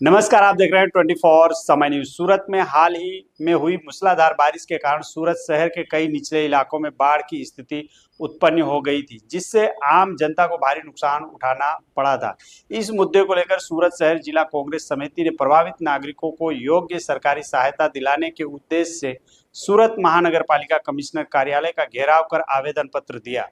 नमस्कार, आप देख रहे हैं 24 समय न्यूज। सूरत में हाल ही में हुई मूसलाधार बारिश के कारण सूरत शहर के कई निचले इलाकों में बाढ़ की स्थिति उत्पन्न हो गई थी, जिससे आम जनता को भारी नुकसान उठाना पड़ा था। इस मुद्दे को लेकर सूरत शहर जिला कांग्रेस समिति ने प्रभावित नागरिकों को योग्य सरकारी सहायता दिलाने के उद्देश्य से सूरत महानगर पालिका कमिश्नर कार्यालय का घेराव कर आवेदन पत्र दिया।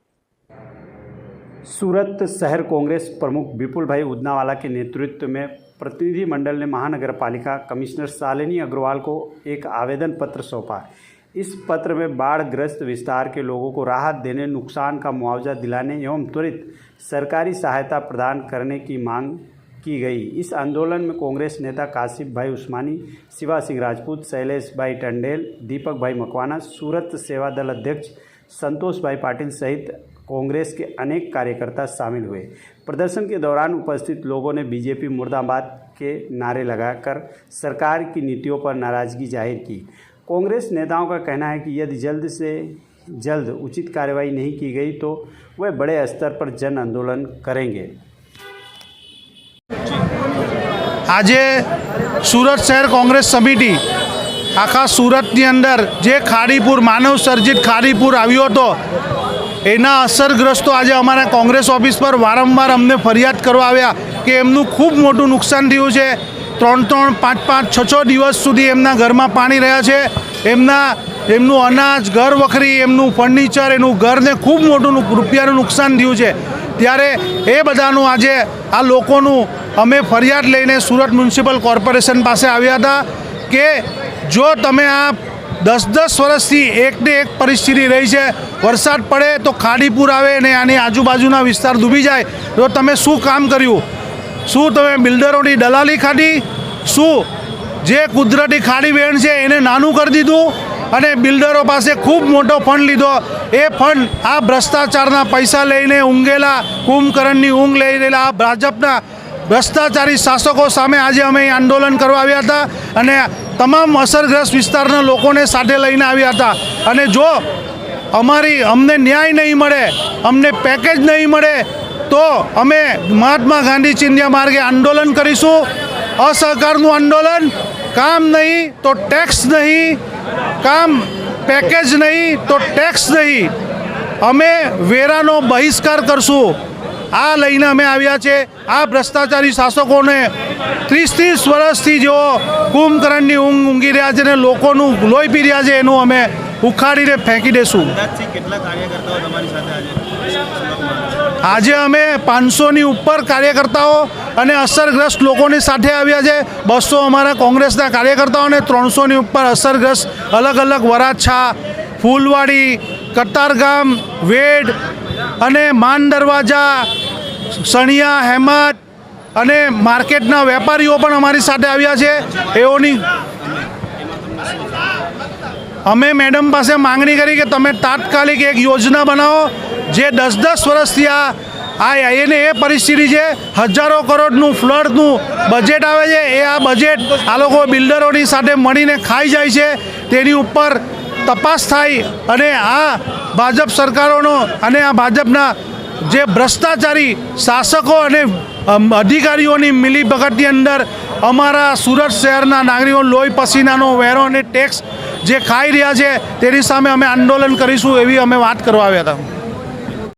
सूरत शहर कांग्रेस प्रमुख विपुल भाई उदनावाला के नेतृत्व में प्रतिनिधि मंडल ने महानगर पालिका कमिश्नर शालिनी अग्रवाल को एक आवेदन पत्र सौंपा। इस पत्र में बाढ़ग्रस्त विस्तार के लोगों को राहत देने, नुकसान का मुआवजा दिलाने एवं त्वरित सरकारी सहायता प्रदान करने की मांग की गई। इस आंदोलन में कांग्रेस नेता कासिफ भाई उस्मानी, शिवा सिंह राजपूत, शैलेश भाई टंडेल, दीपक भाई मकवाना, सूरत सेवा दल अध्यक्ष संतोष भाई पाटिल सहित कांग्रेस के अनेक कार्यकर्ता शामिल हुए। प्रदर्शन के दौरान उपस्थित लोगों ने बीजेपी मुर्दाबाद के नारे लगाकर सरकार की नीतियों पर नाराजगी जाहिर की। कांग्रेस नेताओं का कहना है कि यदि जल्द से जल्द उचित कार्रवाई नहीं की गई तो वह बड़े स्तर पर जन आंदोलन करेंगे। आज सूरत शहर कांग्रेस समिति आखा सूरतनी अंदर जे खाड़ीपुर मानव सर्जित खाड़ीपुर आव्यो तो एना असरग्रस्तो आज अमारा कांग्रेस ऑफिस पर वारंवार अमने फरियाद करवा आव्या कि एमनुं खूब मोटुं नुकसान थयुं छे। 3-3, 5-5, 6-6 दिवस सुधी एमना घरमां पाणी रह्या छे। एमनुं अनाज, घर वखरी, एमनुं फर्निचर, एनुं घरने खूब मोटुं रूपियानुं नुकसान थयुं छे। त्यारे ए बधानुं आजे आ लोकोनुं अमे फरियाद लईने सूरत म्युनिसिपल कॉर्पोरेशन पासे आव्या हता के जो तमे आ 10-10 वर्षथी एक ने एक परिस्थिति रही है। वरसाद पड़े तो खाड़ीपुर आवे ने आनी आजूबाजूना विस्तार डूबी जाए तो तमे शुं काम कर्युं? शुं तमे बिल्डरोनी दलाली खाधी? शुं जे कुदरती खाड़ी वेण छे एने नानुं कर दीधुं अने बिल्डरो पासे खूब मोटो फंड लीधो? ए फंड आ भ्रष्टाचारना पैसा लईने ऊँघेला कुंभकर्णनी ऊँघ लई रहेला आ भाजपना भ्रष्टाचारी शासको सामे आज अमे आंदोलन करवा आव्या हता अने तमाम असरग्रस्त विस्तारना लोकोने साथे लईने आव्या हता। अने जो अमने न्याय नहीं मळे, अमने पेकेज नहीं मळे तो अमे महात्मा गांधी चिंध्या मार्गे आंदोलन करीशुं। असहकारनुं आंदोलन, काम नहीं तो टैक्स नहीं, काम पेकेज नहीं तो टैक्स नहीं, अमे वेरानो बहिष्कार करशुं। आ लईने अमे आव्या छे। आ भ्रष्टाचारी शासकोने 30-30 वर्षथी जो कुंभकर्णनी ऊँघ ઊંઘી રહ્યા છે ને લોકોનું લોહી પી રહ્યા છે એનું અમે ઉખાડીને ફેંકી દેશું। આજે અમે 500ની ઉપર કાર્યકર્તાઓ અને અસરગ્રસ્ત લોકોની સાથે આવ્યા છે। 200 અમારા કોંગ્રેસના કાર્યકર્તાઓ અને 300ની ઉપર અસરગ્રસ્ત અલગ અલગ વરાછા, ફૂલવાડી, કતારગામ, વેડ અને માન દરવાજા, સણિયા, હેમત અને માર્કેટના વેપારીઓ પણ અમારી સાથે આવ્યા છે। એઓની અમે મેડમ પાસે માંગણી કરી કે તમે તાત્કાલિક એક યોજના બનાવો જે 10-10 વર્ષથી એને એ પરિસ્થિતિ છે। હજારો કરોડનું ફ્લડનું બજેટ આવે છે, એ આ બજેટ આ લોકો બિલ્ડરોની સાથે મળીને ખાઈ જાય છે। તેની ઉપર તપાસ થાય અને આ ભાજપ સરકારોનો અને આ ભાજપના જે ભ્રષ્ટાચારી શાસકો અને અધિકારીઓની મિલીભગતની અંદર અમારા સુરત શહેરના નાગરિકો લોહી પસીનાનો વેરો અને ટેક્સ જે ખાઈ રહ્યા છે તેની સામે અમે આંદોલન કરીશું એવી અમે વાત કરવા આવ્યા હતા।